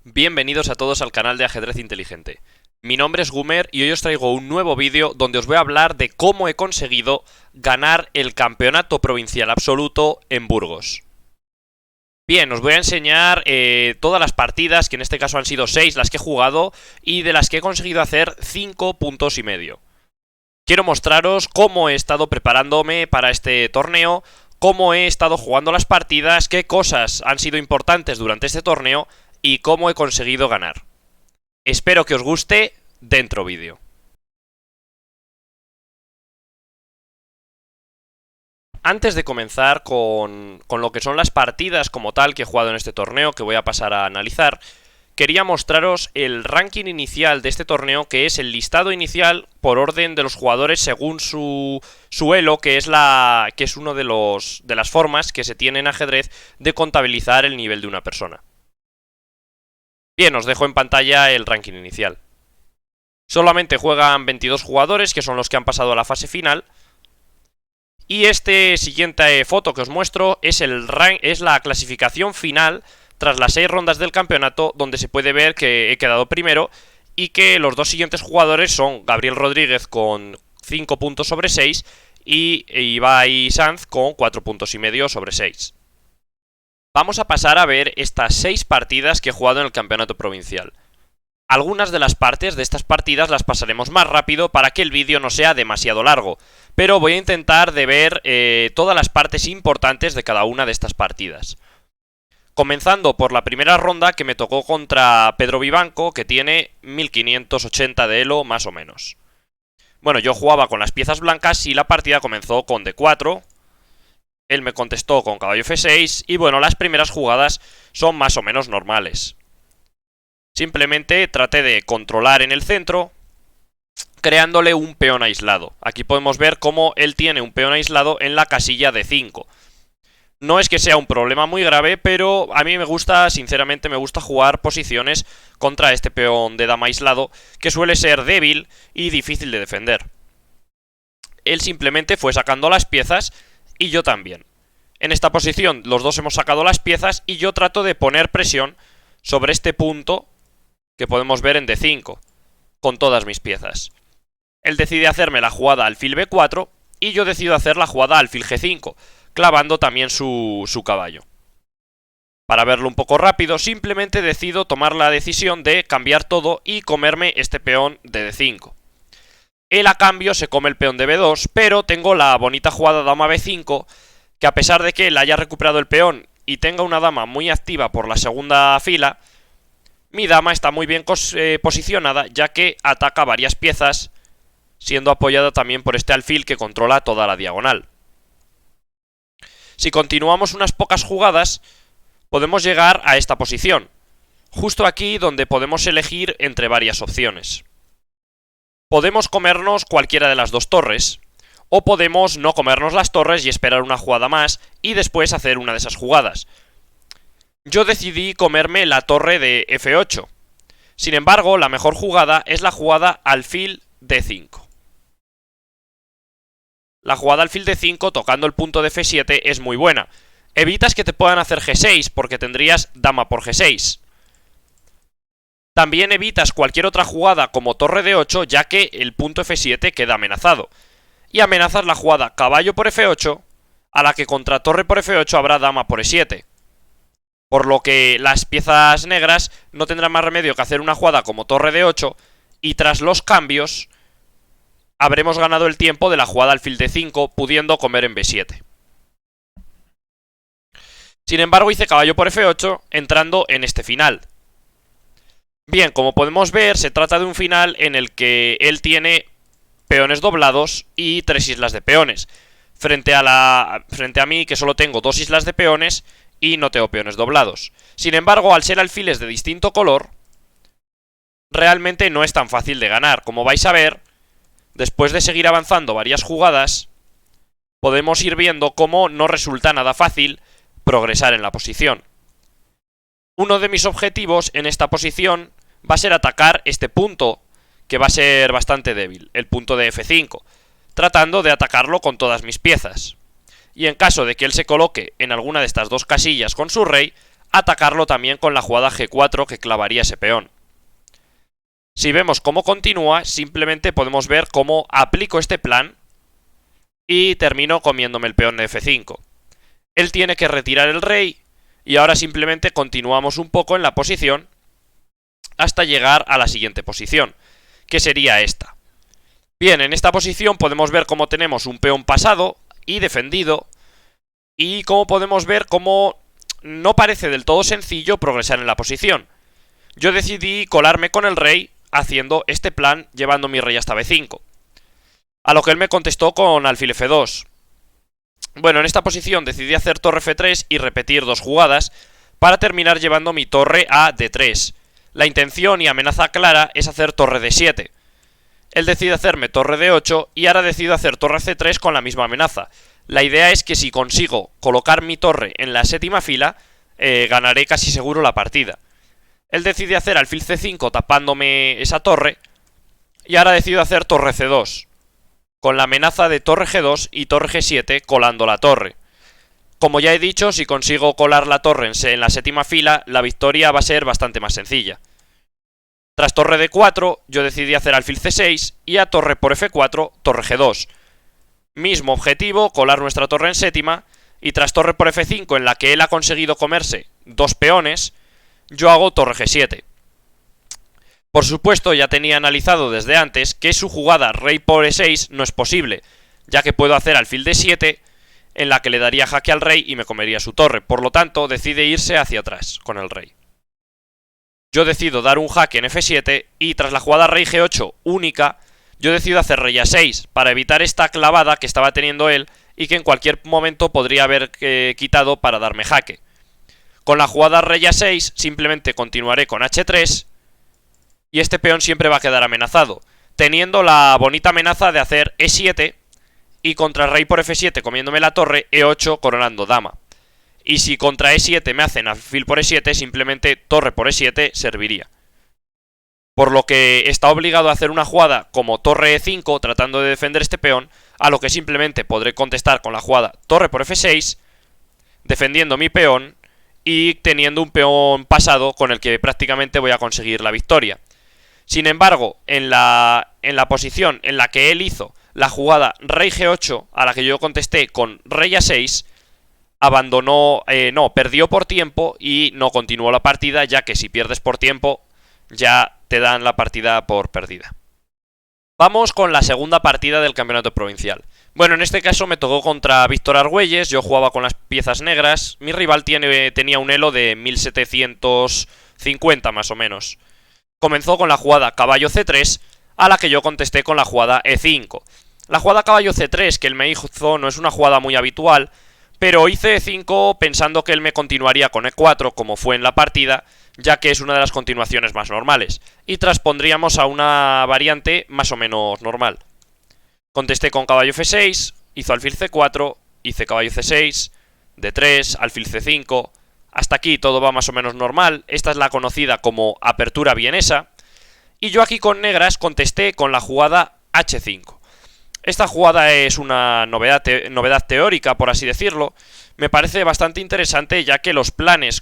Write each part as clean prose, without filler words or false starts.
Bienvenidos a todos al canal de Ajedrez Inteligente. Mi nombre es Gumer y hoy os traigo un nuevo vídeo donde os voy a hablar de cómo he conseguido ganar el campeonato provincial absoluto en Burgos. Bien, os voy a enseñar todas las partidas, que en este caso han sido 6 las que he jugado, y de las que he conseguido hacer 5,5 puntos. Quiero mostraros cómo he estado preparándome para este torneo, cómo he estado jugando las partidas, qué cosas han sido importantes durante este torneo y cómo he conseguido ganar. Espero que os guste. Dentro vídeo. Antes de comenzar con lo que son las partidas como tal que he jugado en este torneo, que voy a pasar a analizar, quería mostraros el ranking inicial de este torneo, que es el listado inicial por orden de los jugadores según su elo, que es uno de las formas que se tiene en ajedrez de contabilizar el nivel de una persona. Bien, os dejo en pantalla el ranking inicial. Solamente juegan 22 jugadores, que son los que han pasado a la fase final. Y este siguiente foto que os muestro es la clasificación final tras las 6 rondas del campeonato, donde se puede ver que he quedado primero y que los dos siguientes jugadores son Gabriel Rodríguez con 5 puntos sobre 6 y Ibai Sanz con 4,5 puntos sobre 6. Vamos a pasar a ver estas 6 partidas que he jugado en el campeonato provincial. Algunas de las partes de estas partidas las pasaremos más rápido para que el vídeo no sea demasiado largo, pero voy a intentar de ver todas las partes importantes de cada una de estas partidas. Comenzando por la primera ronda, que me tocó contra Pedro Vivanco, que tiene 1580 de elo más o menos. Bueno, yo jugaba con las piezas blancas y la partida comenzó con D4. Él me contestó con caballo F6 y bueno, las primeras jugadas son más o menos normales. Simplemente traté de controlar en el centro, creándole un peón aislado. Aquí podemos ver cómo él tiene un peón aislado en la casilla de 5. No es que sea un problema muy grave, pero a mí me gusta, sinceramente me gusta jugar posiciones contra este peón de dama aislado, que suele ser débil y difícil de defender. Él simplemente fue sacando las piezas y yo también. En esta posición los dos hemos sacado las piezas y yo trato de poner presión sobre este punto que podemos ver en D5, con todas mis piezas. Él decide hacerme la jugada alfil B4 y yo decido hacer la jugada alfil G5, clavando también su caballo. Para verlo un poco rápido, simplemente decido tomar la decisión de cambiar todo y comerme este peón de D5. Él a cambio se come el peón de B2, pero tengo la bonita jugada dama B5, que a pesar de que él haya recuperado el peón y tenga una dama muy activa por la segunda fila, mi dama está muy bien posicionada, ya que ataca varias piezas, siendo apoyada también por este alfil que controla toda la diagonal. Si continuamos unas pocas jugadas, podemos llegar a esta posición, justo aquí donde podemos elegir entre varias opciones. Podemos comernos cualquiera de las dos torres, o podemos no comernos las torres y esperar una jugada más y después hacer una de esas jugadas. Yo decidí comerme la torre de F8. Sin embargo, la mejor jugada es la jugada alfil D5. La jugada alfil D5 tocando el punto de F7 es muy buena. Evitas que te puedan hacer G6 porque tendrías dama por G6. También evitas cualquier otra jugada como torre D8, ya que el punto F7 queda amenazado. Y amenazas la jugada caballo por F8, a la que contra torre por F8 habrá dama por E7. Por lo que las piezas negras no tendrán más remedio que hacer una jugada como torre D8, y tras los cambios habremos ganado el tiempo de la jugada alfil D5, pudiendo comer en B7. Sin embargo, hice caballo por F8, entrando en este final. Bien, como podemos ver, se trata de un final en el que él tiene peones doblados y 3 islas de peones, frente a mí, que solo tengo 2 islas de peones y no tengo peones doblados. Sin embargo, al ser alfiles de distinto color, realmente no es tan fácil de ganar. Como vais a ver, después de seguir avanzando varias jugadas, podemos ir viendo cómo no resulta nada fácil progresar en la posición. Uno de mis objetivos en esta posición va a ser atacar este punto, que va a ser bastante débil, el punto de F5, tratando de atacarlo con todas mis piezas. Y en caso de que él se coloque en alguna de estas dos casillas con su rey, atacarlo también con la jugada G4 que clavaría ese peón. Si vemos cómo continúa, simplemente podemos ver cómo aplico este plan y termino comiéndome el peón de F5. Él tiene que retirar el rey y ahora simplemente continuamos un poco en la posición hasta llegar a la siguiente posición, que sería esta. Bien, en esta posición podemos ver cómo tenemos un peón pasado y defendido y cómo podemos ver cómo no parece del todo sencillo progresar en la posición. Yo decidí colarme con el rey haciendo este plan llevando mi rey hasta B5. A lo que él me contestó con alfil F2. Bueno, en esta posición decidí hacer torre F3 y repetir dos jugadas para terminar llevando mi torre a D3. La intención y amenaza clara es hacer torre D7. Él decide hacerme torre D8 y ahora decido hacer torre C3 con la misma amenaza. La idea es que si consigo colocar mi torre en la séptima fila, ganaré casi seguro la partida. Él decide hacer alfil C5 tapándome esa torre y ahora decido hacer torre C2 con la amenaza de torre G2 y torre G7 colando la torre. Como ya he dicho, si consigo colar la torre en la séptima fila, la victoria va a ser bastante más sencilla. Tras torre D4, yo decidí hacer alfil C6 y a torre por F4, torre G2. Mismo objetivo, colar nuestra torre en séptima, y tras torre por F5, en la que él ha conseguido comerse dos peones, yo hago torre G7. Por supuesto, ya tenía analizado desde antes que su jugada rey por E6 no es posible, ya que puedo hacer alfil D7, en la que le daría jaque al rey y me comería su torre. Por lo tanto, decide irse hacia atrás con el rey. Yo decido dar un jaque en F7 y tras la jugada rey G8 única, yo decido hacer rey A6 para evitar esta clavada que estaba teniendo él y que en cualquier momento podría haber quitado para darme jaque. Con la jugada rey A6 simplemente continuaré con H3 y este peón siempre va a quedar amenazado, teniendo la bonita amenaza de hacer E7 y contra rey por F7 comiéndome la torre, E8 coronando dama. Y si contra E7 me hacen alfil por E7, simplemente torre por E7 serviría. Por lo que está obligado a hacer una jugada como torre E5 tratando de defender este peón, a lo que simplemente podré contestar con la jugada torre por F6, defendiendo mi peón y teniendo un peón pasado con el que prácticamente voy a conseguir la victoria. Sin embargo, en la posición en la que él hizo la jugada rey G8, a la que yo contesté con rey A6, perdió por tiempo y no continuó la partida, ya que si pierdes por tiempo ya te dan la partida por perdida. Vamos con la segunda partida del campeonato provincial. Bueno, en este caso me tocó contra Víctor Argüelles, yo jugaba con las piezas negras, mi rival tenía un elo de 1750 más o menos. Comenzó con la jugada caballo C3, a la que yo contesté con la jugada E5. La jugada caballo C3 que él me hizo no es una jugada muy habitual, pero hice E5 pensando que él me continuaría con E4 como fue en la partida, ya que es una de las continuaciones más normales, y transpondríamos a una variante más o menos normal. Contesté con caballo F6, hizo alfil C4, hice caballo C6, D3, alfil C5... Hasta aquí todo va más o menos normal. Esta es la conocida como apertura vienesa. Y yo aquí con negras contesté con la jugada H5. Esta jugada es una novedad teórica, por así decirlo. Me parece bastante interesante, ya que los planes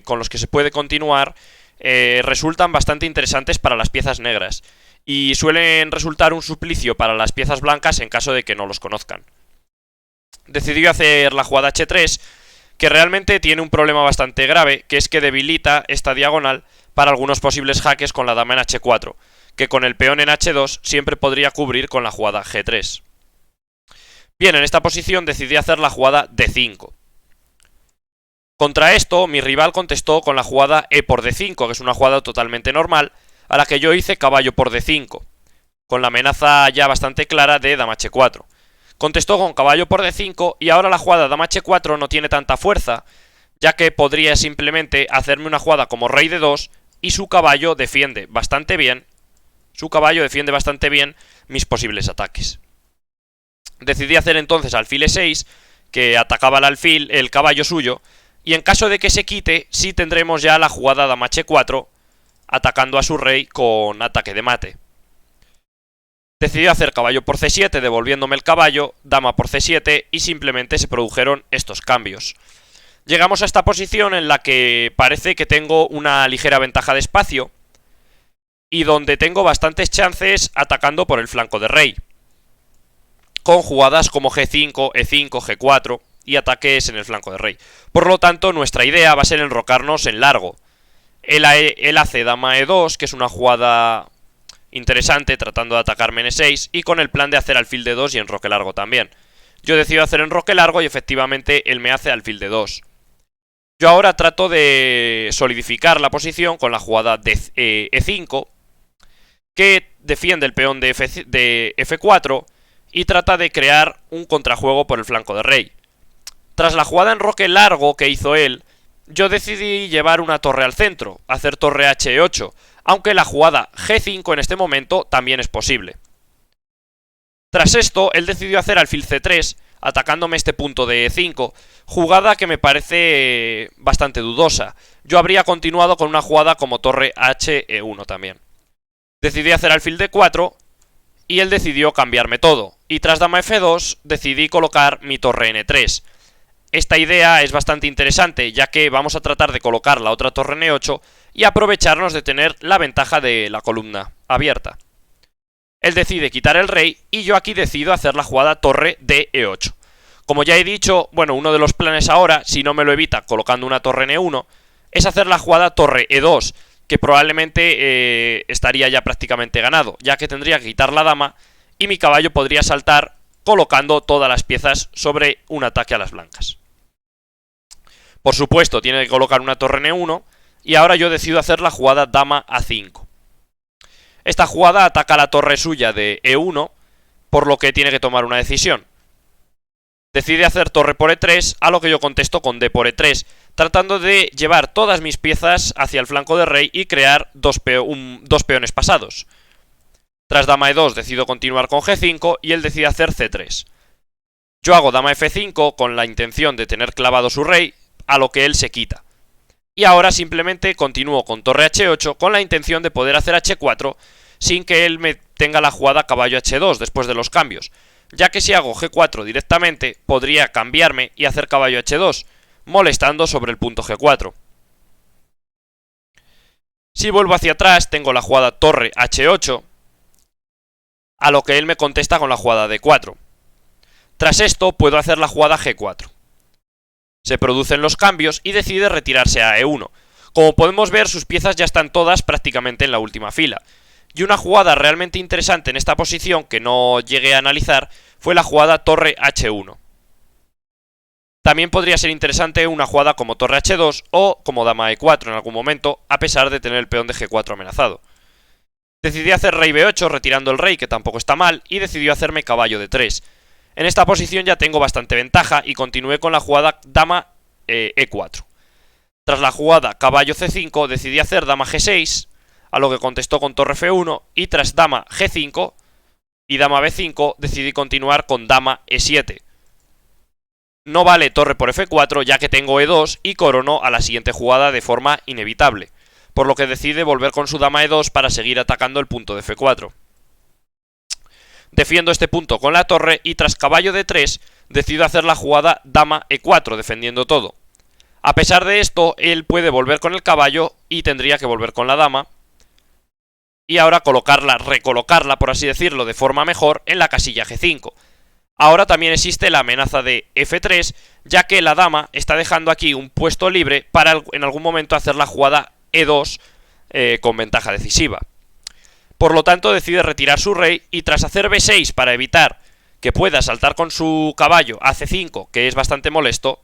con los que se puede continuar resultan bastante interesantes para las piezas negras. Y suelen resultar un suplicio para las piezas blancas en caso de que no los conozcan. Decidió hacer la jugada H3, que realmente tiene un problema bastante grave, que es que debilita esta diagonal para algunos posibles jaques con la dama en H4, que con el peón en H2 siempre podría cubrir con la jugada G3. Bien, en esta posición decidí hacer la jugada D5. Contra esto, mi rival contestó con la jugada E por D5, que es una jugada totalmente normal, a la que yo hice caballo por D5, con la amenaza ya bastante clara de dama H4. Contestó con caballo por D5 y ahora la jugada dama H4 no tiene tanta fuerza, ya que podría simplemente hacerme una jugada como rey D2 y su caballo defiende bastante bien. Mis posibles ataques. Decidí hacer entonces alfil E6, que atacaba el caballo suyo, y en caso de que se quite, sí tendremos ya la jugada dama H4, atacando a su rey con ataque de mate. Decidí hacer caballo por C7, devolviéndome el caballo, dama por C7, y simplemente se produjeron estos cambios. Llegamos a esta posición en la que parece que tengo una ligera ventaja de espacio y donde tengo bastantes chances atacando por el flanco de rey, con jugadas como G5, E5, G4 y ataques en el flanco de rey. Por lo tanto, nuestra idea va a ser enrocarnos en largo. Él hace dama E2, que es una jugada interesante tratando de atacarme en E6, y con el plan de hacer alfil de 2 y enroque largo también. Yo decido hacer enroque largo y efectivamente él me hace alfil de 2. Yo ahora trato de solidificar la posición con la jugada de E5, que defiende el peón de F4 y trata de crear un contrajuego por el flanco de rey. Tras la jugada enroque largo que hizo él, yo decidí llevar una torre al centro, hacer torre H8, aunque la jugada G5 en este momento también es posible. Tras esto, él decidió hacer alfil C3, atacándome este punto de E5, jugada que me parece bastante dudosa. Yo habría continuado con una jugada como torre HE1 también. Decidí hacer alfil D4 y él decidió cambiarme todo, y tras dama F2 decidí colocar mi torre N3. Esta idea es bastante interesante, ya que vamos a tratar de colocar la otra torre N8 y aprovecharnos de tener la ventaja de la columna abierta. Él decide quitar el rey y yo aquí decido hacer la jugada torre DE8. Como ya he dicho, bueno, uno de los planes ahora, si no me lo evita colocando una torre N1, es hacer la jugada torre E2, que probablemente estaría ya prácticamente ganado, ya que tendría que quitar la dama y mi caballo podría saltar colocando todas las piezas sobre un ataque a las blancas. Por supuesto, tiene que colocar una torre N1 y ahora yo decido hacer la jugada dama A5. Esta jugada ataca la torre suya de E1, por lo que tiene que tomar una decisión. Decide hacer torre por E3, a lo que yo contesto con D por E3, tratando de llevar todas mis piezas hacia el flanco de rey y crear dos peones pasados. Tras dama E2 decido continuar con G5 y él decide hacer C3. Yo hago dama F5 con la intención de tener clavado su rey, a lo que él se quita. Y ahora simplemente continúo con torre H8 con la intención de poder hacer H4 sin que él me tenga la jugada caballo H2 después de los cambios, ya que si hago G4 directamente podría cambiarme y hacer caballo H2, molestando sobre el punto G4. Si vuelvo hacia atrás tengo la jugada torre H8, a lo que él me contesta con la jugada D4. Tras esto puedo hacer la jugada G4. Se producen los cambios y decide retirarse a E1. Como podemos ver, sus piezas ya están todas prácticamente en la última fila. Y una jugada realmente interesante en esta posición que no llegué a analizar fue la jugada torre H1. También podría ser interesante una jugada como torre H2 o como dama E4 en algún momento, a pesar de tener el peón de G4 amenazado. Decidí hacer rey B8 retirando el rey, que tampoco está mal, y decidió hacerme caballo D3. En esta posición ya tengo bastante ventaja y continué con la jugada dama E4. Tras la jugada caballo C5 decidí hacer dama G6, a lo que contestó con torre F1, y tras dama G5 y dama B5 decidí continuar con dama E7. No vale torre por F4 ya que tengo E2 y corono a la siguiente jugada de forma inevitable, por lo que decide volver con su dama E2 para seguir atacando el punto de F4. Defiendo este punto con la torre y tras caballo D3 decido hacer la jugada dama E4 defendiendo todo. A pesar de esto, él puede volver con el caballo y tendría que volver con la dama. Y ahora recolocarla por así decirlo de forma mejor en la casilla G5. Ahora también existe la amenaza de F3, ya que la dama está dejando aquí un puesto libre para en algún momento hacer la jugada E2 con ventaja decisiva. Por lo tanto decide retirar su rey y tras hacer B6 para evitar que pueda saltar con su caballo a C5, que es bastante molesto,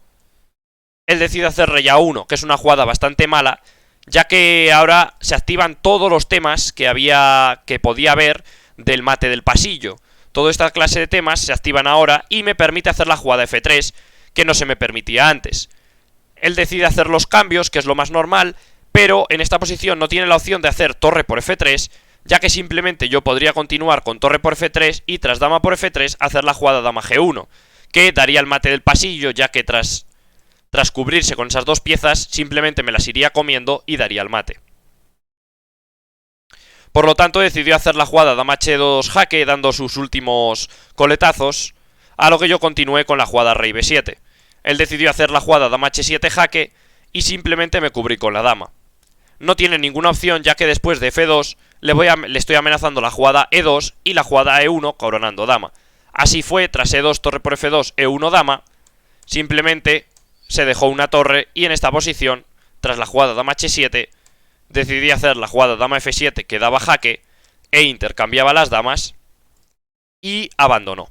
él decide hacer rey A1, que es una jugada bastante mala, ya que ahora se activan todos los temas que podía haber del mate del pasillo. Toda esta clase de temas se activan ahora y me permite hacer la jugada F3, que no se me permitía antes. Él decide hacer los cambios, que es lo más normal, pero en esta posición no tiene la opción de hacer torre por F3, ya que simplemente yo podría continuar con torre por F3 y tras dama por F3 hacer la jugada dama G1, que daría el mate del pasillo, ya que tras cubrirse con esas dos piezas simplemente me las iría comiendo y daría el mate. Por lo tanto decidió hacer la jugada dama H2 jaque dando sus últimos coletazos, a lo que yo continué con la jugada rey B7. Él decidió hacer la jugada dama h7 jaque y simplemente me cubrí con la dama. No tiene ninguna opción, ya que después de f2 le estoy amenazando la jugada e2 y la jugada e1 coronando dama. Así fue, tras e2 torre por f2, e1 dama, simplemente se dejó una torre y en esta posición, tras la jugada dama h7, decidí hacer la jugada dama f7 que daba jaque e intercambiaba las damas y abandonó.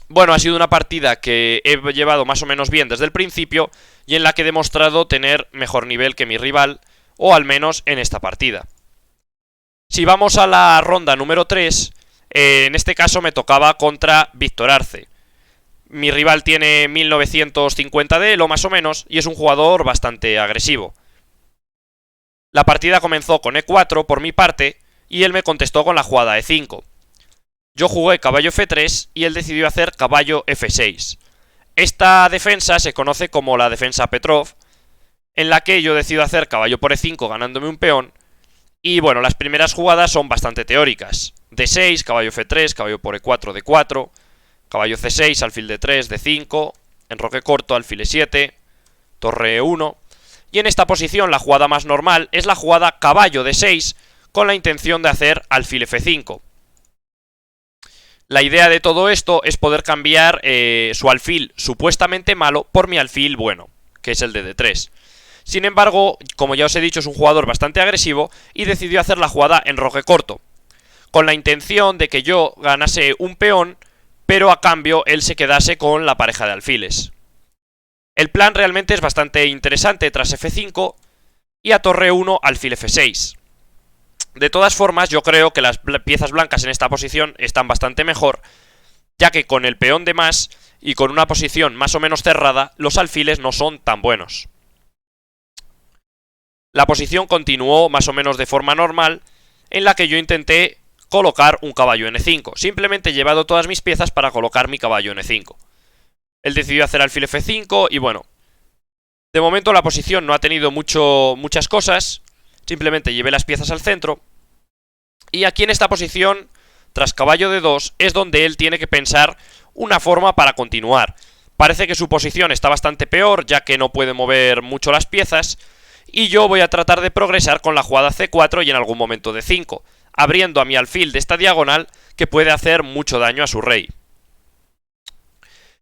Bueno, ha sido una partida que he llevado más o menos bien desde el principio y en la que he demostrado tener mejor nivel que mi rival, o al menos en esta partida. Si vamos a la ronda número 3, en este caso me tocaba contra Víctor Arce. Mi rival tiene 1950 de elo más o menos y es un jugador bastante agresivo. La partida comenzó con e4 por mi parte y él me contestó con la jugada e5. Yo jugué caballo f3 y él decidió hacer caballo f6. Esta defensa se conoce como la defensa Petrov, en la que yo decido hacer caballo por e5 ganándome un peón. Y bueno, las primeras jugadas son bastante teóricas. d6, caballo f3, caballo por e4, d4, caballo c6, alfil d3, d5, enroque corto, alfil e7, torre e1. Y en esta posición la jugada más normal es la jugada caballo d6 con la intención de hacer alfil f5. La idea de todo esto es poder cambiar su alfil supuestamente malo por mi alfil bueno, que es el de d3. Sin embargo, como ya os he dicho, es un jugador bastante agresivo y decidió hacer la jugada enroque corto, con la intención de que yo ganase un peón, pero a cambio él se quedase con la pareja de alfiles. El plan realmente es bastante interesante tras f5 y a torre 1 alfil f6. De todas formas, yo creo que las piezas blancas en esta posición están bastante mejor, ya que con el peón de más y con una posición más o menos cerrada, los alfiles no son tan buenos. La posición continuó más o menos de forma normal, en la que yo intenté colocar un caballo en e5. Simplemente he llevado todas mis piezas para colocar mi caballo en e5. Él decidió hacer alfil f5 y bueno, de momento la posición no ha tenido muchas cosas. Simplemente llevé las piezas al centro. Y aquí en esta posición, tras caballo de 2, es donde él tiene que pensar una forma para continuar. Parece que su posición está bastante peor, ya que no puede mover mucho las piezas. Y yo voy a tratar de progresar con la jugada c4 y en algún momento d5, abriendo a mi alfil de esta diagonal que puede hacer mucho daño a su rey.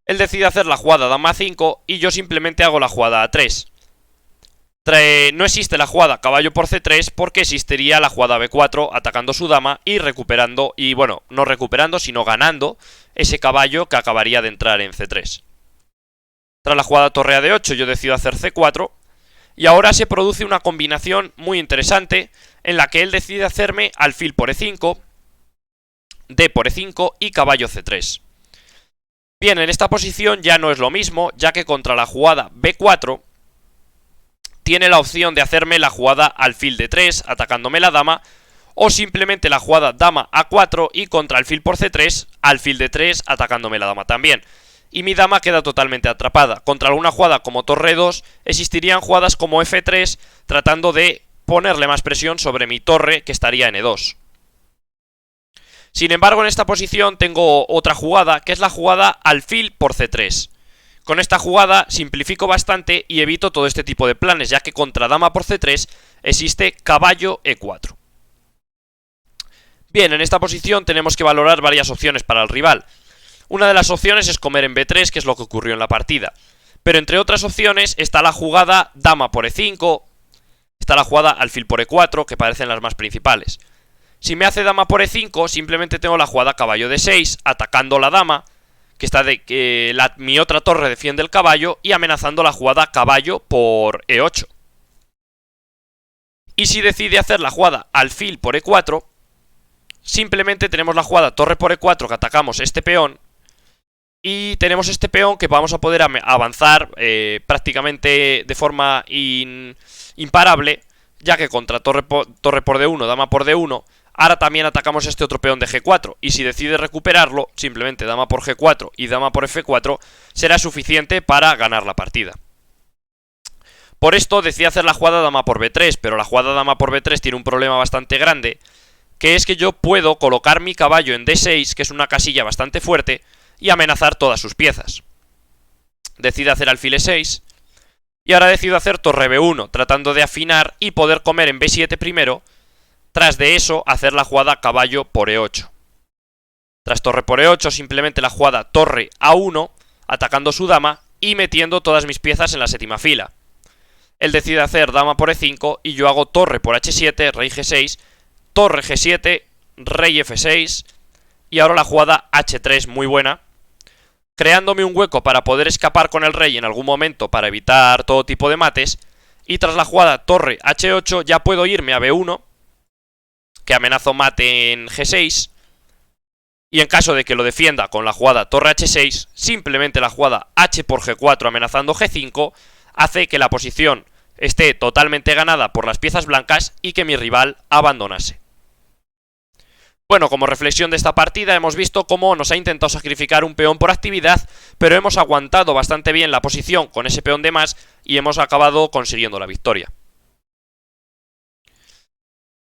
Él decide hacer la jugada dama a5 y yo simplemente hago la jugada a3. No existe la jugada caballo por c3 porque existiría la jugada b4 atacando su dama y recuperando, y bueno, no recuperando sino ganando ese caballo que acabaría de entrar en c3. Tras la jugada torre a d8 yo decido hacer c4 y ahora se produce una combinación muy interesante en la que él decide hacerme alfil por e5, d por e5 y caballo c3. Bien, en esta posición ya no es lo mismo, ya que contra la jugada b4 tiene la opción de hacerme la jugada alfil d3 atacándome la dama, o simplemente la jugada dama a4 y contra alfil por c3, alfil d3 atacándome la dama también. Y mi dama queda totalmente atrapada. Contra alguna jugada como torre 2 existirían jugadas como f3 tratando de ponerle más presión sobre mi torre que estaría en e2. Sin embargo, en esta posición tengo otra jugada que es la jugada alfil por c3. Con esta jugada simplifico bastante y evito todo este tipo de planes, ya que contra dama por c3 existe caballo e4. Bien, en esta posición tenemos que valorar varias opciones para el rival. Una de las opciones es comer en b3, que es lo que ocurrió en la partida. Pero entre otras opciones está la jugada dama por e5, está la jugada alfil por e4, que parecen las más principales. Si me hace dama por e5, simplemente tengo la jugada caballo d6, atacando la dama, que está de que mi otra torre defiende el caballo, y amenazando la jugada caballo por e8. Y si decide hacer la jugada alfil por e4, simplemente tenemos la jugada torre por e4 que atacamos este peón, y tenemos este peón que vamos a poder avanzar prácticamente de forma imparable, ya que contra torre por d1, dama por d1, ahora también atacamos este otro peón de g4, y si decide recuperarlo, simplemente dama por g4 y dama por f4 será suficiente para ganar la partida. Por esto decide hacer la jugada dama por b3, pero la jugada dama por b3 tiene un problema bastante grande, que es que yo puedo colocar mi caballo en d6, que es una casilla bastante fuerte, y amenazar todas sus piezas. decide hacer alfil E6. Y ahora decido hacer torre B1, tratando de afinar y poder comer en B7 primero. Tras de eso, hacer la jugada caballo por E8. Tras torre por E8, simplemente la jugada torre A1, atacando su dama y metiendo todas mis piezas en la séptima fila. Él decide hacer dama por E5 y yo hago torre por H7, rey G6, torre G7, rey F6 y ahora la jugada H3 muy buena, creándome un hueco para poder escapar con el rey en algún momento para evitar todo tipo de mates. Y tras la jugada torre H8 ya puedo irme a B1, que amenazo mate en G6. Y en caso de que lo defienda con la jugada torre H6, simplemente la jugada H por G4 amenazando G5 hace que la posición esté totalmente ganada por las piezas blancas y que mi rival abandonase. Bueno, como reflexión de esta partida hemos visto cómo nos ha intentado sacrificar un peón por actividad, pero hemos aguantado bastante bien la posición con ese peón de más y hemos acabado consiguiendo la victoria.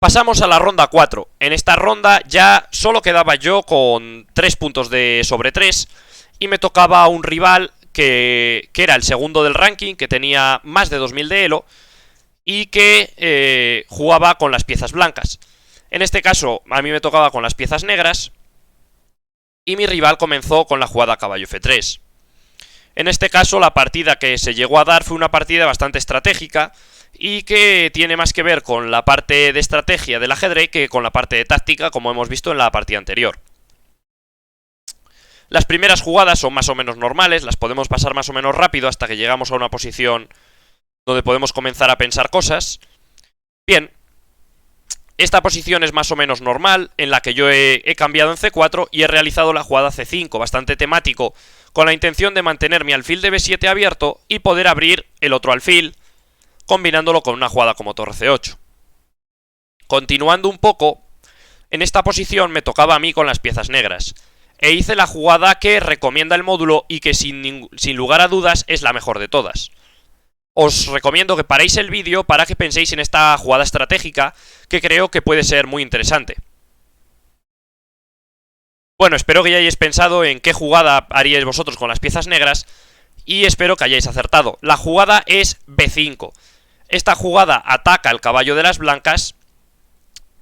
Pasamos a la ronda 4. En esta ronda ya solo quedaba yo con 3 puntos de sobre 3 y me tocaba a un rival que era el segundo del ranking, que tenía más de 2000 de elo y que jugaba con las piezas blancas. En este caso a mí me tocaba con las piezas negras y mi rival comenzó con la jugada caballo F3. En este caso la partida que se llegó a dar fue una partida bastante estratégica y que tiene más que ver con la parte de estrategia del ajedrez que con la parte de táctica, como hemos visto en la partida anterior. Las primeras jugadas son más o menos normales, las podemos pasar más o menos rápido hasta que llegamos a una posición donde podemos comenzar a pensar cosas. Bien, esta posición es más o menos normal, en la que yo he cambiado en C4 y he realizado la jugada C5, bastante temático, con la intención de mantener mi alfil de B7 abierto y poder abrir el otro alfil, combinándolo con una jugada como torre C8. Continuando un poco, en esta posición me tocaba a mí con las piezas negras, e hice la jugada que recomienda el módulo y que sin lugar a dudas es la mejor de todas. Os recomiendo que paréis el vídeo para que penséis en esta jugada estratégica, que creo que puede ser muy interesante. Bueno, espero que ya hayáis pensado en qué jugada haríais vosotros con las piezas negras, y espero que hayáis acertado. La jugada es B5. Esta jugada ataca al caballo de las blancas,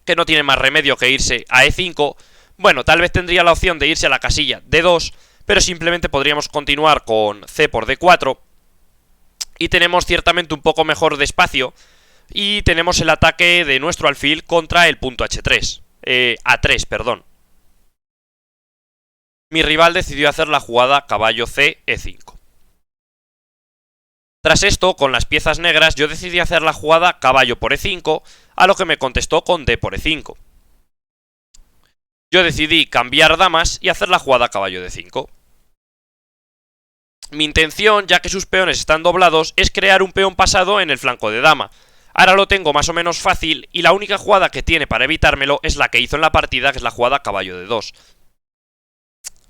que no tiene más remedio que irse a E5. Bueno, tal vez tendría la opción de irse a la casilla D2, pero simplemente podríamos continuar con C por D4. Y tenemos ciertamente un poco mejor de espacio. Y tenemos el ataque de nuestro alfil contra el punto H3. A3, perdón. Mi rival decidió hacer la jugada caballo C, E5. Tras esto, con las piezas negras, yo decidí hacer la jugada caballo por E5, a lo que me contestó con D por E5. Yo decidí cambiar damas y hacer la jugada caballo D5. Mi intención, ya que sus peones están doblados, es crear un peón pasado en el flanco de dama. Ahora lo tengo más o menos fácil y la única jugada que tiene para evitármelo es la que hizo en la partida, que es la jugada caballo D2.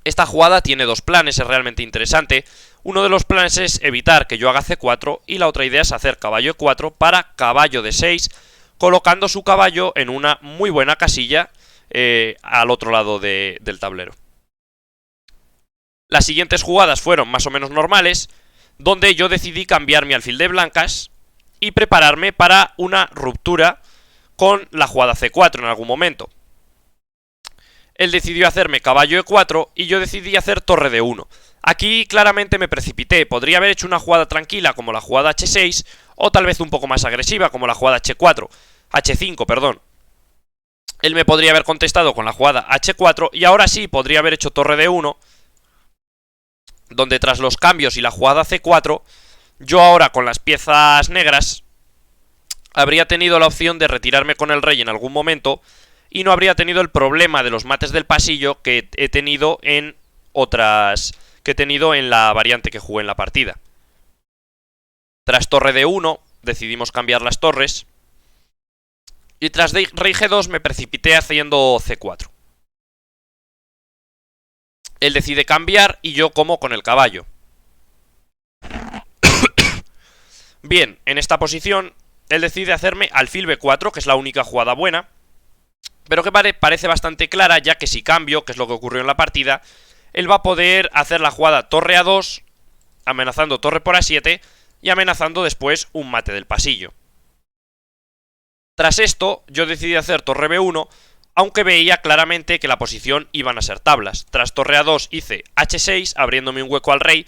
Esta jugada tiene dos planes, es realmente interesante. Uno de los planes es evitar que yo haga C4 y la otra idea es hacer caballo E4 para caballo D6, colocando su caballo en una muy buena casilla al otro lado del tablero. Las siguientes jugadas fueron más o menos normales, donde yo decidí cambiar mi alfil de blancas y prepararme para una ruptura con la jugada C4 en algún momento. Él decidió hacerme caballo E4 y yo decidí hacer torre D1. Aquí claramente me precipité, podría haber hecho una jugada tranquila como la jugada H6 o tal vez un poco más agresiva como la jugada H5, perdón. Él me podría haber contestado con la jugada H4 y ahora sí podría haber hecho torre D1, donde tras los cambios y la jugada C4, yo ahora con las piezas negras habría tenido la opción de retirarme con el rey en algún momento y no habría tenido el problema de los mates del pasillo que he tenido en la variante que jugué en la partida. Tras torre D1 decidimos cambiar las torres y tras rey G2 me precipité haciendo C4. Él decide cambiar y yo como con el caballo. Bien, en esta posición él decide hacerme alfil B4, que es la única jugada buena, pero que parece bastante clara, ya que si cambio, que es lo que ocurrió en la partida, él va a poder hacer la jugada torre A2 amenazando torre por A7 y amenazando después un mate del pasillo. Tras esto, yo decidí hacer torre B1, aunque veía claramente que la posición iban a ser tablas. Tras torre A2 hice H6, abriéndome un hueco al rey,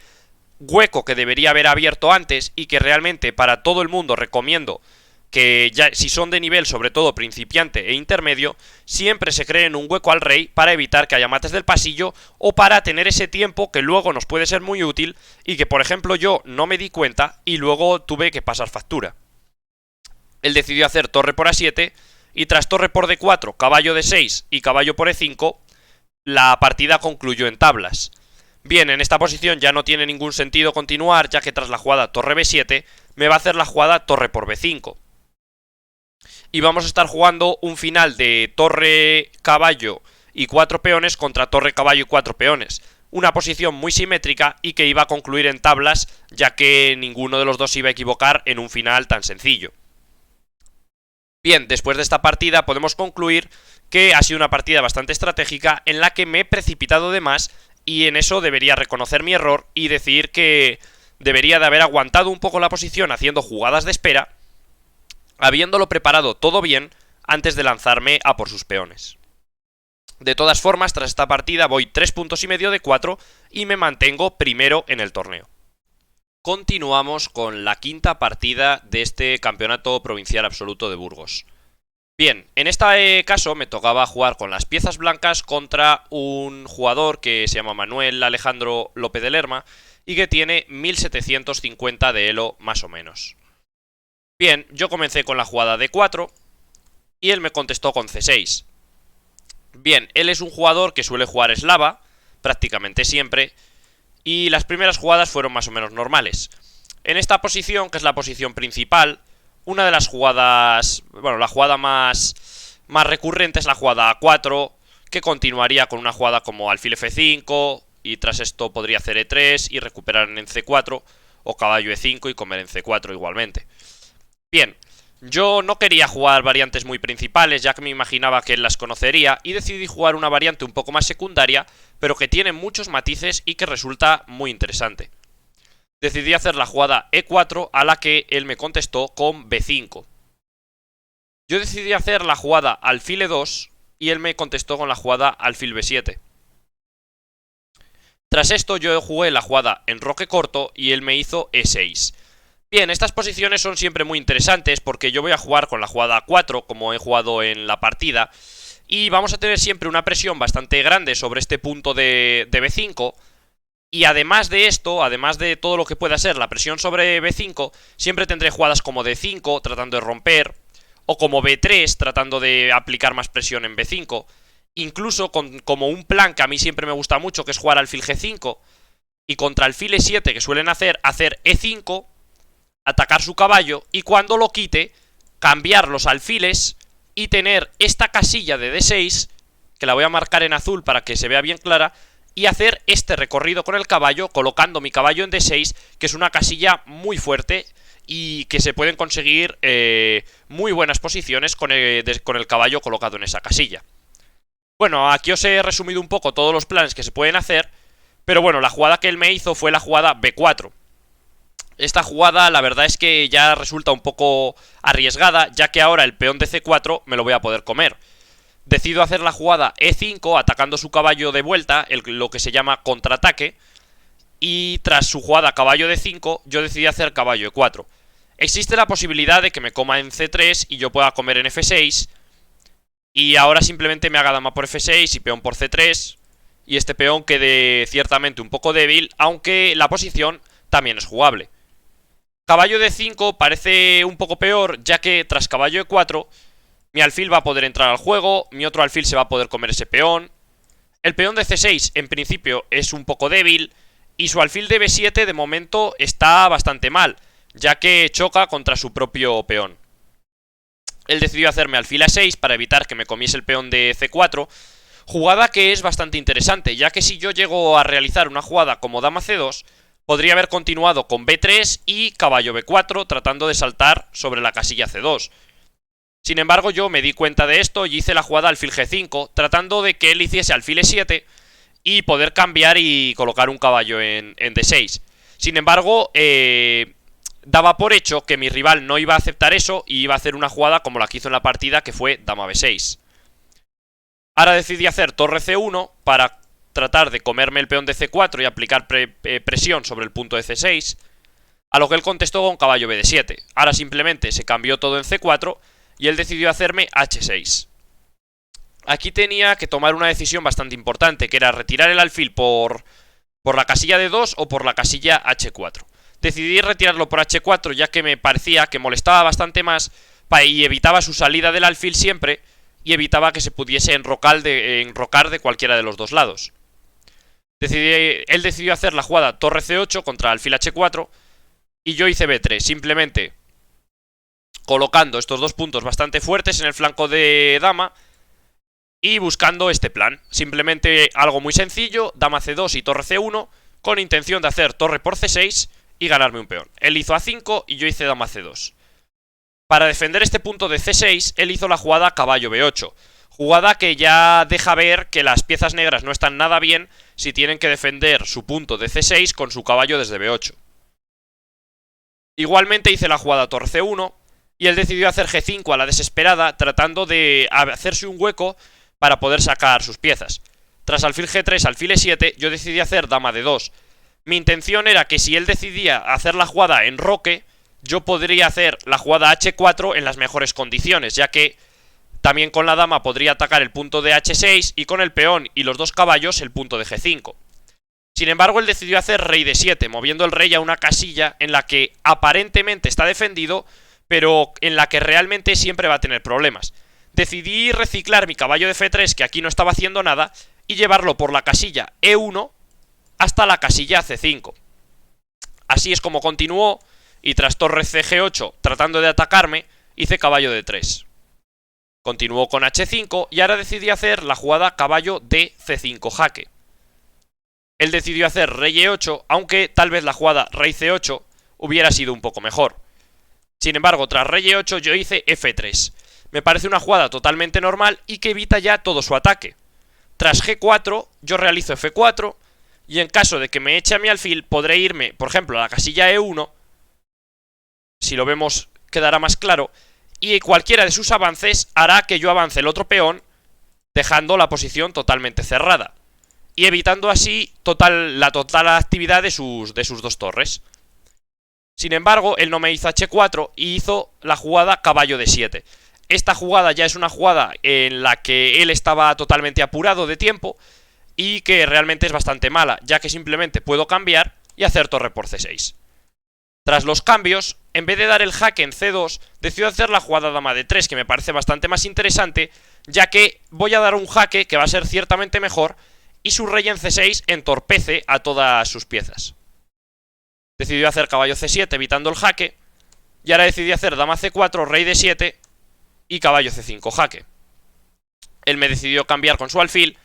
hueco que debería haber abierto antes y que realmente para todo el mundo recomiendo que ya, si son de nivel, sobre todo principiante e intermedio, siempre se creen un hueco al rey para evitar que haya mates del pasillo o para tener ese tiempo que luego nos puede ser muy útil y que por ejemplo yo no me di cuenta y luego tuve que pasar factura. Él decidió hacer torre por A7 y tras torre por D4, caballo D6 y caballo por E5, la partida concluyó en tablas. Bien, en esta posición ya no tiene ningún sentido continuar, ya que tras la jugada torre B7 me va a hacer la jugada torre por B5. Y vamos a estar jugando un final de torre caballo y 4 peones contra torre caballo y 4 peones. Una posición muy simétrica y que iba a concluir en tablas, ya que ninguno de los dos se iba a equivocar en un final tan sencillo. Bien, después de esta partida podemos concluir que ha sido una partida bastante estratégica en la que me he precipitado de más y en eso debería reconocer mi error y decir que debería de haber aguantado un poco la posición haciendo jugadas de espera, habiéndolo preparado todo bien antes de lanzarme a por sus peones. De todas formas, tras esta partida voy 3,5 puntos de 4 y me mantengo primero en el torneo. Continuamos con la quinta partida de este campeonato provincial absoluto de Burgos. Bien, en este caso me tocaba jugar con las piezas blancas contra un jugador que se llama Manuel Alejandro López de Lerma y que tiene 1750 de elo más o menos. Bien, yo comencé con la jugada D4 y él me contestó con C6. Bien, él es un jugador que suele jugar eslava, prácticamente siempre, y las primeras jugadas fueron más o menos normales. En esta posición, que es la posición principal, una de las jugadas, bueno, la jugada más recurrente es la jugada A4, que continuaría con una jugada como alfil F5, y tras esto podría hacer E3 y recuperar en C4, o caballo E5 y comer en C4 igualmente. Bien, yo no quería jugar variantes muy principales, ya que me imaginaba que él las conocería, y decidí jugar una variante un poco más secundaria, pero que tiene muchos matices y que resulta muy interesante. Decidí hacer la jugada E4, a la que él me contestó con B5. Yo decidí hacer la jugada alfil E2, y él me contestó con la jugada alfil B7. Tras esto yo jugué la jugada enroque corto, y él me hizo E6. Bien, estas posiciones son siempre muy interesantes porque yo voy a jugar con la jugada A4 como he jugado en la partida y vamos a tener siempre una presión bastante grande sobre este punto de B5 y además de esto, además de todo lo que pueda ser la presión sobre B5, siempre tendré jugadas como D5 tratando de romper o como B3 tratando de aplicar más presión en B5, incluso como un plan que a mí siempre me gusta mucho que es jugar alfil G5 y contra alfil E7 que suelen hacer E5, atacar su caballo y cuando lo quite, cambiar los alfiles y tener esta casilla de D6, que la voy a marcar en azul para que se vea bien clara, y hacer este recorrido con el caballo, colocando mi caballo en D6, que es una casilla muy fuerte y que se pueden conseguir muy buenas posiciones con el caballo colocado en esa casilla. Bueno, aquí os he resumido un poco todos los planes que se pueden hacer, pero bueno, la jugada que él me hizo fue la jugada B4. Esta jugada la verdad es que ya resulta un poco arriesgada, ya que ahora el peón de C4 me lo voy a poder comer. Decido hacer la jugada E5 atacando su caballo de vuelta, lo que se llama contraataque, y tras su jugada caballo D5 yo decidí hacer caballo E4. Existe la posibilidad de que me coma en C3 y yo pueda comer en F6, y ahora simplemente me haga dama por F6 y peón por C3, y este peón quede ciertamente un poco débil, aunque la posición también es jugable. Caballo D5 parece un poco peor, ya que tras caballo E4 mi alfil va a poder entrar al juego, mi otro alfil se va a poder comer ese peón. El peón de C6 en principio es un poco débil y su alfil de B7 de momento está bastante mal, ya que choca contra su propio peón. Él decidió hacerme alfil A6 para evitar que me comiese el peón de C4, jugada que es bastante interesante, ya que si yo llego a realizar una jugada como dama C2, podría haber continuado con B3 y caballo B4 tratando de saltar sobre la casilla C2. Sin embargo, yo me di cuenta de esto y hice la jugada alfil G5 tratando de que él hiciese alfil E7 y poder cambiar y colocar un caballo en D6. Sin embargo, daba por hecho que mi rival no iba a aceptar eso y iba a hacer una jugada como la que hizo en la partida, que fue dama b6. Ahora decidí hacer torre c1 para tratar de comerme el peón de c4 y aplicar presión sobre el punto de c6, a lo que él contestó con caballo b7. Ahora simplemente se cambió todo en c4 y él decidió hacerme h6. Aquí tenía que tomar una decisión bastante importante, que era retirar el alfil por la casilla de 2 o por la casilla h4. Decidí retirarlo por h4 ya que me parecía que molestaba bastante más y evitaba su salida del alfil siempre y evitaba que se pudiese enrocar de cualquiera de los dos lados. Él decidió hacer la jugada torre c8 contra alfil h4 y yo hice b3, simplemente colocando estos dos puntos bastante fuertes en el flanco de dama y buscando este plan. Simplemente algo muy sencillo, dama c2 y torre c1, con intención de hacer torre por c6 y ganarme un peón. Él hizo a5 y yo hice dama c2. Para defender este punto de c6, él hizo la jugada caballo b8. Jugada que ya deja ver que las piezas negras no están nada bien si tienen que defender su punto de c6 con su caballo desde b8. Igualmente hice la jugada torre c1 y él decidió hacer g5 a la desesperada, tratando de hacerse un hueco para poder sacar sus piezas. Tras alfil g3, alfil e7, yo decidí hacer dama d2. Mi intención era que si él decidía hacer la jugada en roque, yo podría hacer la jugada h4 en las mejores condiciones, ya que también con la dama podría atacar el punto de h6 y con el peón y los dos caballos el punto de g5. Sin embargo, él decidió hacer rey d7, moviendo el rey a una casilla en la que aparentemente está defendido, pero en la que realmente siempre va a tener problemas. Decidí reciclar mi caballo de f3, que aquí no estaba haciendo nada, y llevarlo por la casilla e1 hasta la casilla c5. Así es como continuó, y tras torre cg8 tratando de atacarme, hice caballo d3. Continuó con h5 y ahora decidí hacer la jugada caballo d c5 jaque. Él decidió hacer rey e8, aunque tal vez la jugada rey c8 hubiera sido un poco mejor. Sin embargo, tras rey e8 yo hice f3. Me parece una jugada totalmente normal y que evita ya todo su ataque. Tras g4 yo realizo f4 y en caso de que me eche a mi alfil podré irme, por ejemplo, a la casilla e1. Si lo vemos quedará más claro. Y cualquiera de sus avances hará que yo avance el otro peón, dejando la posición totalmente cerrada y evitando así la total actividad de sus dos torres. Sin embargo, él no me hizo h4 y hizo la jugada caballo d7. Esta jugada ya es una jugada en la que él estaba totalmente apurado de tiempo y que realmente es bastante mala, ya que simplemente puedo cambiar y hacer torre por c6. Tras los cambios, en vez de dar el jaque en c2, decido hacer la jugada dama d3, que me parece bastante más interesante, ya que voy a dar un jaque que va a ser ciertamente mejor y su rey en c6 entorpece a todas sus piezas. Decidió hacer caballo c7 evitando el jaque y ahora decidí hacer dama c4, rey d7 y caballo c5 jaque. Él me decidió cambiar con su alfil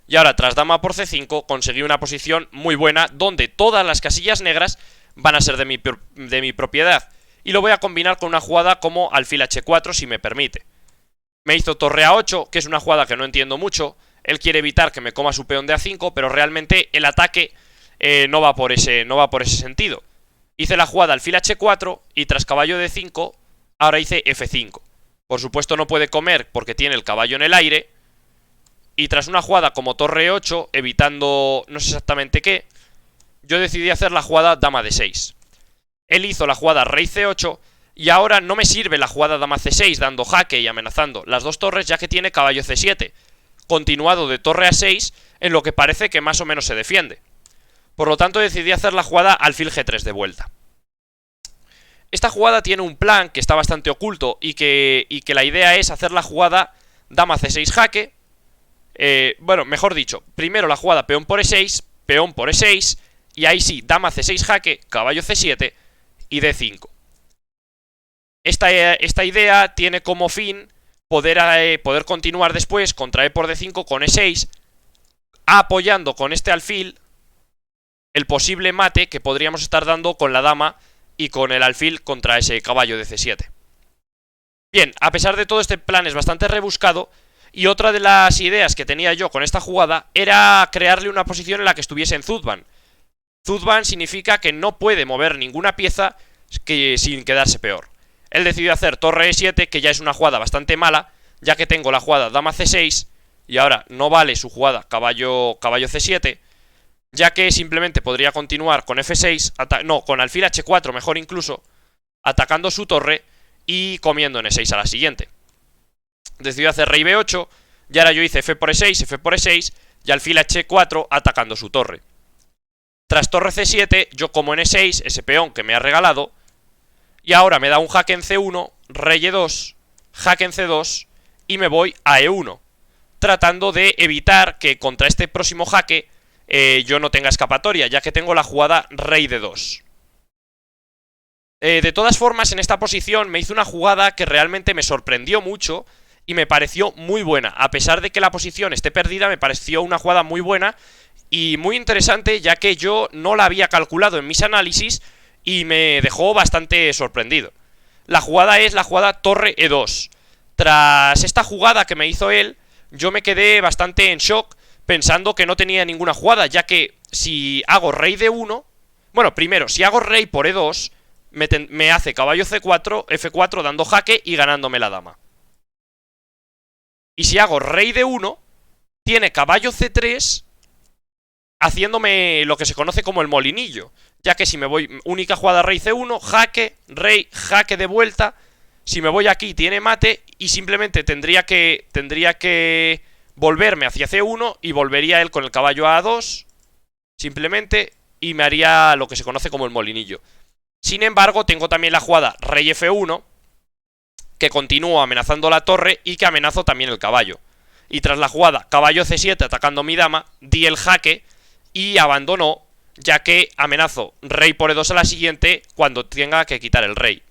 y ahora tras dama por c5 conseguí una posición muy buena donde todas las casillas negras van a ser de mi propiedad y lo voy a combinar con una jugada como alfil h4 si me permite. Me hizo torre a8, que es una jugada que no entiendo mucho. Él quiere evitar que me coma su peón de a5, pero realmente el ataque no va por ese sentido. Hice la jugada alfil h4 y tras caballo d5 ahora hice f5. Por supuesto no puede comer porque tiene el caballo en el aire. Y tras una jugada como torre 8, evitando no sé exactamente qué, yo decidí hacer la jugada dama d6. Él hizo la jugada rey c8 y ahora no me sirve la jugada dama c6 dando jaque y amenazando las dos torres, ya que tiene caballo c7, continuado de torre a6 en lo que parece que más o menos se defiende. Por lo tanto decidí hacer la jugada alfil g3 de vuelta. Esta jugada tiene un plan que está bastante oculto y que la idea es hacer la jugada dama c6 jaque. Bueno, mejor dicho, primero la jugada peón por e6, peón por e6 y ahí sí, dama c6 jaque, caballo c7 y d5. Esta idea tiene como fin poder continuar después contra e por d5 con e6, apoyando con este alfil el posible mate que podríamos estar dando con la dama y con el alfil contra ese caballo de c7. Bien, a pesar de todo, este plan es bastante rebuscado y otra de las ideas que tenía yo con esta jugada era crearle una posición en la que estuviese en Zuban. Zuban significa que no puede mover ninguna pieza sin quedarse peor. Él decidió hacer torre E7, que ya es una jugada bastante mala, ya que tengo la jugada dama C6, y ahora no vale su jugada caballo C7, ya que simplemente podría continuar con F6, no, con alfil H4 mejor incluso, atacando su torre y comiendo en E6 a la siguiente. Decidió hacer rey B8, y ahora yo hice F por E6, F por E6, y alfil H4 atacando su torre. Tras torre C7, yo como en E6, ese peón que me ha regalado, y ahora me da un jaque en C1, rey E2, jaque en C2, y me voy a E1, tratando de evitar que contra este próximo jaque yo no tenga escapatoria, ya que tengo la jugada rey D2. De todas formas, en esta posición me hizo una jugada que realmente me sorprendió mucho y me pareció muy buena. A pesar de que la posición esté perdida, me pareció una jugada muy buena y muy interesante, ya que yo no la había calculado en mis análisis y me dejó bastante sorprendido. La jugada es la jugada torre E2. Tras esta jugada que me hizo él, yo me quedé bastante en shock, pensando que no tenía ninguna jugada, ya que si hago rey D1... Bueno, primero, si hago rey por E2, me hace caballo C4, F4 dando jaque y ganándome la dama. Y si hago rey D1, tiene caballo C3, haciéndome lo que se conoce como el molinillo, ya que si me voy, única jugada rey C1, jaque, rey, jaque de vuelta. Si me voy aquí tiene mate y simplemente tendría que volverme hacia C1 y volvería él con el caballo a A2, simplemente, y me haría lo que se conoce como el molinillo. Sin embargo, tengo también la jugada rey F1, que continúa amenazando la torre y que amenazo también el caballo. Y tras la jugada caballo C7 atacando mi dama, di el jaque y abandonó, ya que amenazo rey por E2 a la siguiente cuando tenga que quitar el rey.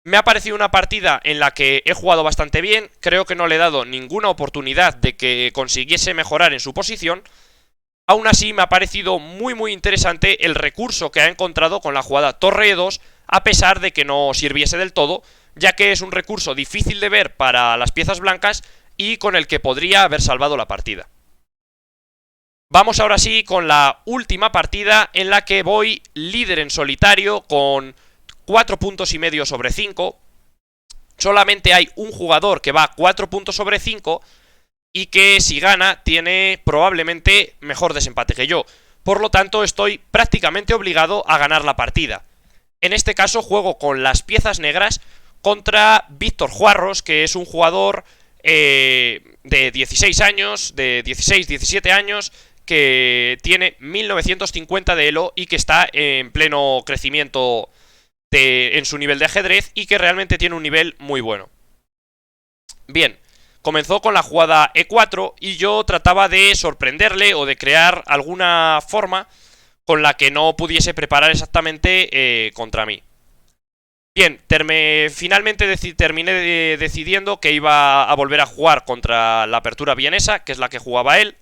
Me ha parecido una partida en la que he jugado bastante bien, creo que no le he dado ninguna oportunidad de que consiguiese mejorar en su posición. Aún así me ha parecido muy interesante el recurso que ha encontrado con la jugada torre E2, a pesar de que no sirviese del todo, ya que es un recurso difícil de ver para las piezas blancas y con el que podría haber salvado la partida. Vamos ahora sí con la última partida, en la que voy líder en solitario con 4 puntos y medio sobre 5. Solamente hay un jugador que va 4 puntos sobre 5 y que si gana tiene probablemente mejor desempate que yo. Por lo tanto estoy prácticamente obligado a ganar la partida. En este caso juego con las piezas negras contra Víctor Juarros, que es un jugador de 16 años, de 16-17 años, que tiene 1950 de elo y que está en pleno crecimiento en su nivel de ajedrez y que realmente tiene un nivel muy bueno. Bien, comenzó con la jugada E4 y yo trataba de sorprenderle o de crear alguna forma con la que no pudiese preparar exactamente contra mí. Bien, finalmente terminé decidiendo que iba a volver a jugar contra la apertura vienesa, que es la que jugaba él.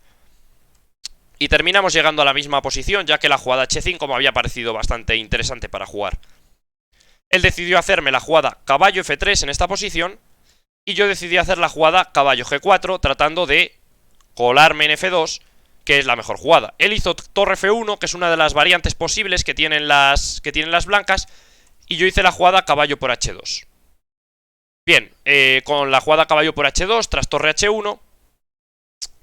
Y terminamos llegando a la misma posición, ya que la jugada H5 me había parecido bastante interesante para jugar. Él decidió hacerme la jugada caballo F3 en esta posición, y yo decidí hacer la jugada caballo G4, tratando de colarme en F2, que es la mejor jugada. Él hizo torre F1, que es una de las variantes posibles que tienen las blancas, y yo hice la jugada caballo por H2. Bien, con la jugada caballo por H2, tras torre H1,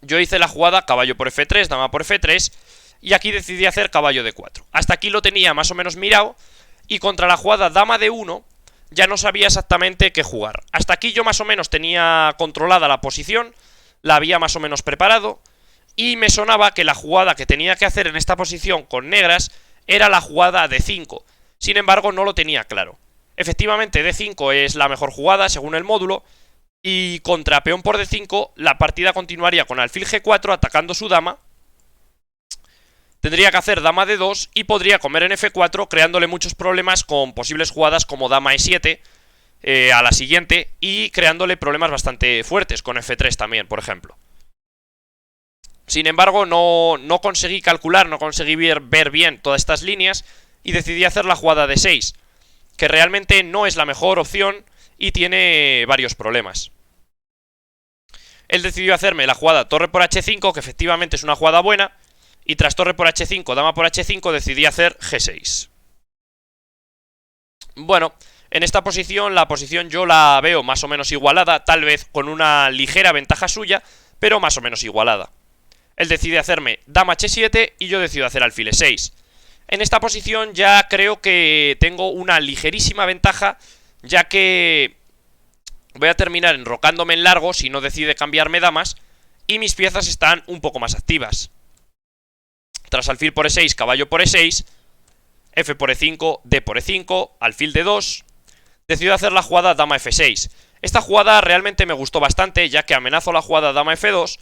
yo hice la jugada caballo por F3, dama por F3, y aquí decidí hacer caballo D4. Hasta aquí lo tenía más o menos mirado, y contra la jugada dama D1 ya no sabía exactamente qué jugar. Hasta aquí yo más o menos tenía controlada la posición, la había más o menos preparado, y me sonaba que la jugada que tenía que hacer en esta posición con negras era la jugada D5. Sin embargo, no lo tenía claro. Efectivamente, D5 es la mejor jugada según el módulo, y contra peón por D5 la partida continuaría con alfil G4 atacando su dama. Tendría que hacer dama D2 y podría comer en F4, creándole muchos problemas con posibles jugadas como dama E7 a la siguiente, y creándole problemas bastante fuertes con F3 también, por ejemplo. Sin embargo, no conseguí calcular, no conseguí ver bien todas estas líneas y decidí hacer la jugada D6, que realmente no es la mejor opción y tiene varios problemas. Él decidió hacerme la jugada torre por H5, que efectivamente es una jugada buena, Y tras torre por h5, dama por h5, decidí hacer g6. Bueno, en esta posición, la posición yo la veo más o menos igualada, tal vez con una ligera ventaja suya, pero más o menos igualada. Él decide hacerme dama h7 y yo decido hacer alfil e6. En esta posición ya creo que tengo una ligerísima ventaja, ya que voy a terminar enrocándome en largo si no decide cambiarme damas, y mis piezas están un poco más activas. Tras alfil por e6, caballo por e6, f por e5, d por e5, alfil d2, decido hacer la jugada dama f6. Esta jugada realmente me gustó bastante, ya que amenazo la jugada dama f2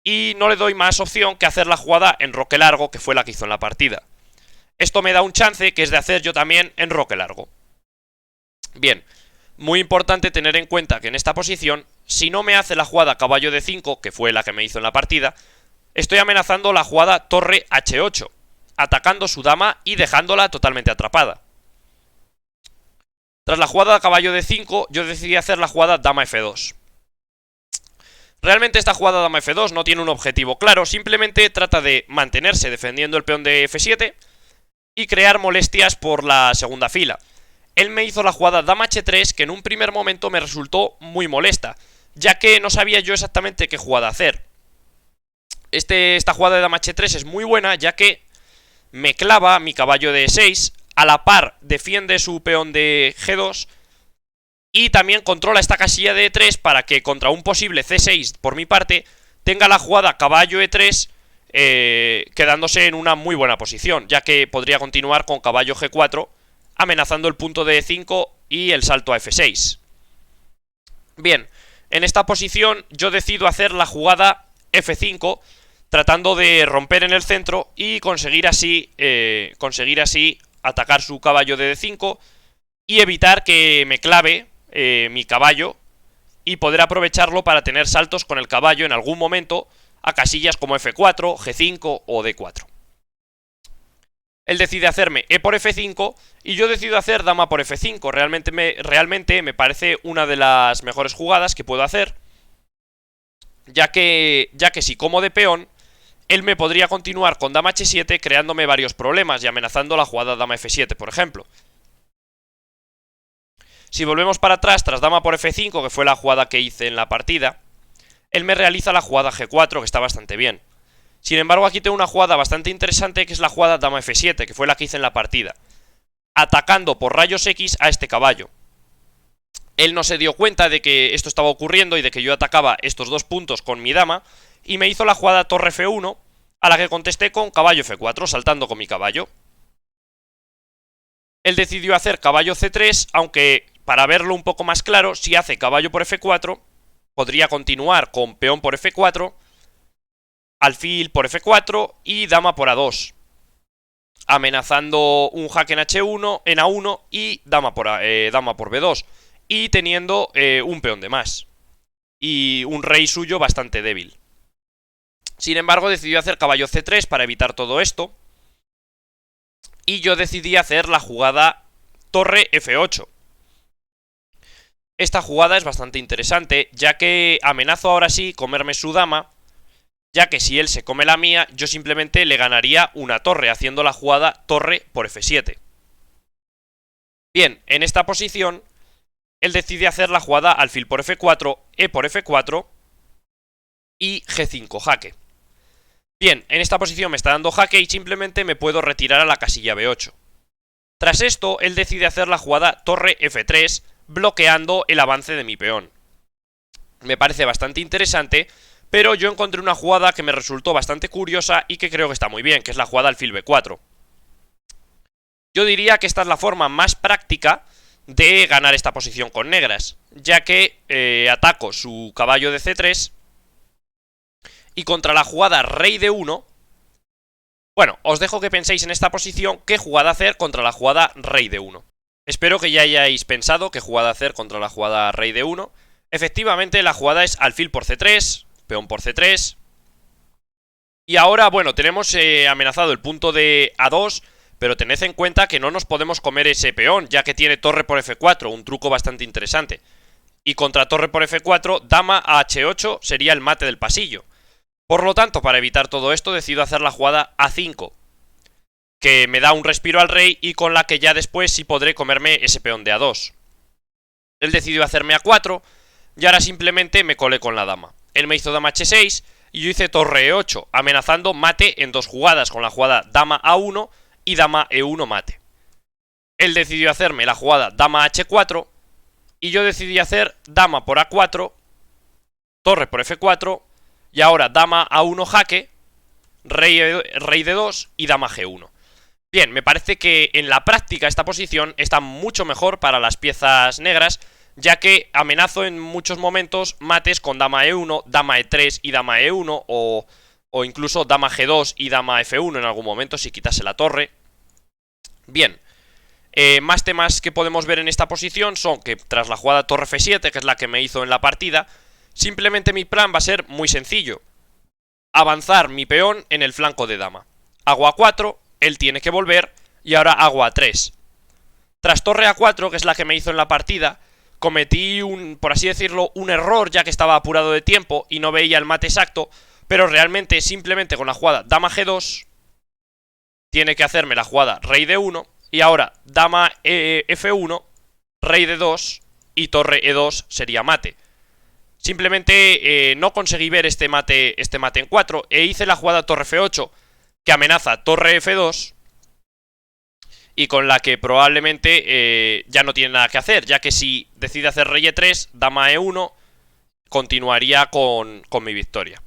y no le doy más opción que hacer la jugada enroque largo, que fue la que hizo en la partida. Esto me da un chance, que es de hacer yo también enroque largo. Bien, muy importante tener en cuenta que en esta posición, si no me hace la jugada caballo d5, que fue la que me hizo en la partida, estoy amenazando la jugada torre h8, atacando su dama y dejándola totalmente atrapada. Tras la jugada caballo d5, yo decidí hacer la jugada dama f2. Realmente esta jugada dama f2 no tiene un objetivo claro, simplemente trata de mantenerse defendiendo el peón de f7 y crear molestias por la segunda fila. Él me hizo la jugada dama h3, que en un primer momento me resultó muy molesta, ya que no sabía yo exactamente qué jugada hacer. Esta jugada de dama h3 es muy buena, ya que me clava mi caballo de e6, a la par defiende su peón de g2 y también controla esta casilla de e3 para que contra un posible c6 por mi parte tenga la jugada caballo e3 quedándose en una muy buena posición, ya que podría continuar con caballo g4 amenazando el punto de e5 y el salto a f6. Bien, en esta posición yo decido hacer la jugada f5, tratando de romper en el centro y conseguir así atacar su caballo de d5 y evitar que me clave mi caballo y poder aprovecharlo para tener saltos con el caballo en algún momento a casillas como f4, g5 o d4. Él decide hacerme e por f5 y yo decido hacer dama por f5. Realmente me parece una de las mejores jugadas que puedo hacer, ya que si como de peón, él me podría continuar con dama h7 creándome varios problemas y amenazando la jugada dama f7, por ejemplo. Si volvemos para atrás, tras dama por f5, que fue la jugada que hice en la partida, él me realiza la jugada g4, que está bastante bien. Sin embargo, aquí tengo una jugada bastante interesante, que es la jugada dama f7, que fue la que hice en la partida, atacando por rayos X a este caballo. Él no se dio cuenta de que esto estaba ocurriendo y de que yo atacaba estos dos puntos con mi dama, y me hizo la jugada torre f1, a la que contesté con caballo f4, saltando con mi caballo. Él decidió hacer caballo c3, aunque para verlo un poco más claro, si hace caballo por f4, podría continuar con peón por f4, alfil por f4 y dama por a2, amenazando un jaque en h1, en a1 y dama por b2, y teniendo un peón de más y un rey suyo bastante débil. Sin embargo, decidió hacer caballo c3 para evitar todo esto, y yo decidí hacer la jugada torre f8. Esta jugada es bastante interesante, ya que amenazo ahora sí comerme su dama, ya que si él se come la mía, yo simplemente le ganaría una torre, haciendo la jugada torre por f7. Bien, en esta posición, él decide hacer la jugada alfil por f4, e por f4 y g5 jaque. Bien, en esta posición me está dando jaque y simplemente me puedo retirar a la casilla b8. Tras esto, él decide hacer la jugada torre f3, bloqueando el avance de mi peón. Me parece bastante interesante, pero yo encontré una jugada que me resultó bastante curiosa y que creo que está muy bien, que es la jugada alfil b4. Yo diría que esta es la forma más práctica de ganar esta posición con negras, ya que ataco su caballo de c3 y contra la jugada rey de 1. Bueno, os dejo que penséis en esta posición qué jugada hacer contra la jugada rey de 1. Espero que ya hayáis pensado qué jugada hacer contra la jugada rey de 1. Efectivamente, la jugada es alfil por c3, peón por c3. Y ahora, bueno, tenemos amenazado el punto de a2, pero tened en cuenta que no nos podemos comer ese peón, ya que tiene torre por f4, un truco bastante interesante. Y contra torre por f4, dama a h8 sería el mate del pasillo. Por lo tanto, para evitar todo esto, decido hacer la jugada A5, que me da un respiro al rey y con la que ya después sí podré comerme ese peón de A2. Él decidió hacerme A4 y ahora simplemente me colé con la dama. Él me hizo dama H6 y yo hice torre E8, amenazando mate en dos jugadas, con la jugada dama A1 y dama E1 mate. Él decidió hacerme la jugada dama H4 y yo decidí hacer dama por A4, torre por F4 y ahora dama A1 jaque, rey D2 y dama G1. Bien, me parece que en la práctica esta posición está mucho mejor para las piezas negras, ya que amenazo en muchos momentos mates con dama E1, dama E3 y dama E1, o incluso dama G2 y dama F1 en algún momento si quitase la torre. Bien, más temas que podemos ver en esta posición son que tras la jugada torre F7, que es la que me hizo en la partida, simplemente mi plan va a ser muy sencillo: avanzar mi peón en el flanco de dama. Hago A4, él tiene que volver y ahora hago A3. Tras torre A4, que es la que me hizo en la partida, cometí por así decirlo, un error, ya que estaba apurado de tiempo y no veía el mate exacto, pero realmente simplemente con la jugada dama G2 tiene que hacerme la jugada rey D1 y ahora dama F1, rey D2 y torre E2 sería mate. Simplemente no conseguí ver este mate en 4 e hice la jugada torre F8, que amenaza torre F2 y con la que probablemente ya no tiene nada que hacer, ya que si decide hacer rey E3, dama E1, continuaría con mi victoria.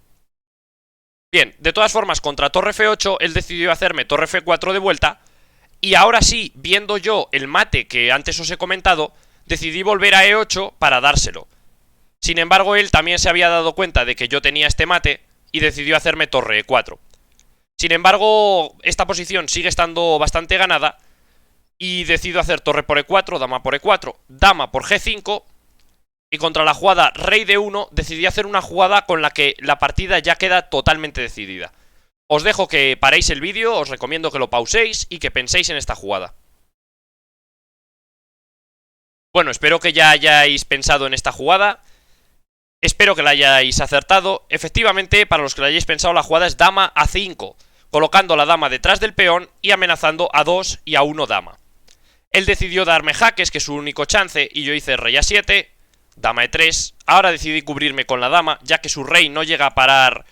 Bien, de todas formas, contra torre F8, él decidió hacerme torre F4 de vuelta, y ahora sí, viendo yo el mate que antes os he comentado, decidí volver a E8 para dárselo. Sin embargo, él también se había dado cuenta de que yo tenía este mate y decidió hacerme torre E4. Sin embargo, esta posición sigue estando bastante ganada y decido hacer torre por E4, dama por E4, dama por G5, y contra la jugada rey D1 decidí hacer una jugada con la que la partida ya queda totalmente decidida. Os dejo que paréis el vídeo, os recomiendo que lo pauséis y que penséis en esta jugada. Bueno, espero que ya hayáis pensado en esta jugada. Espero que la hayáis acertado. Efectivamente, para los que la hayáis pensado, la jugada es dama A5, colocando la dama detrás del peón y amenazando a 2 y a 1 dama. Él decidió darme jaques, que es su único chance, y yo hice rey A7, dama E3. Ahora decidí cubrirme con la dama, ya que su rey no llega a parar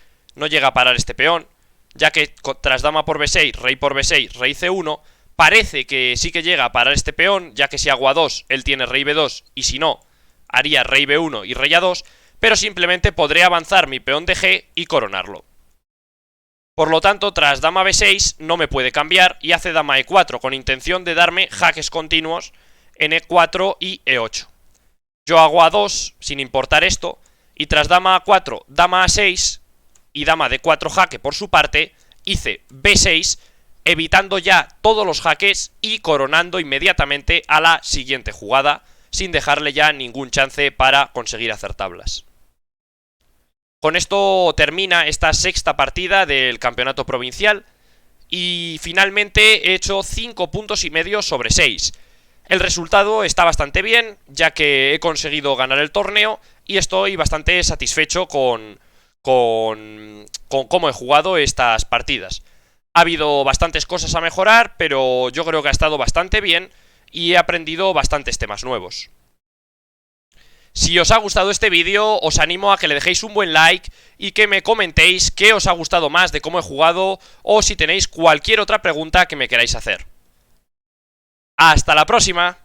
este peón, ya que tras dama por B6, rey por B6, rey C1, parece que sí que llega a parar este peón, ya que si hago A2, él tiene rey B2, y si no, haría rey B1 y rey A2, pero simplemente podré avanzar mi peón de G y coronarlo. Por lo tanto, tras dama B6 no me puede cambiar y hace dama E4 con intención de darme jaques continuos en E4 y E8. Yo hago A2 sin importar esto y tras dama A4, dama A6 y dama D4 jaque por su parte, hice B6 evitando ya todos los jaques y coronando inmediatamente a la siguiente jugada sin dejarle ya ningún chance para conseguir hacer tablas. Con esto termina esta sexta partida del campeonato provincial y finalmente he hecho 5,5 puntos sobre 6. El resultado está bastante bien, ya que he conseguido ganar el torneo y estoy bastante satisfecho con cómo he jugado estas partidas. Ha habido bastantes cosas a mejorar, pero yo creo que ha estado bastante bien y he aprendido bastantes temas nuevos. Si os ha gustado este vídeo, os animo a que le dejéis un buen like y que me comentéis qué os ha gustado más de cómo he jugado o si tenéis cualquier otra pregunta que me queráis hacer. ¡Hasta la próxima!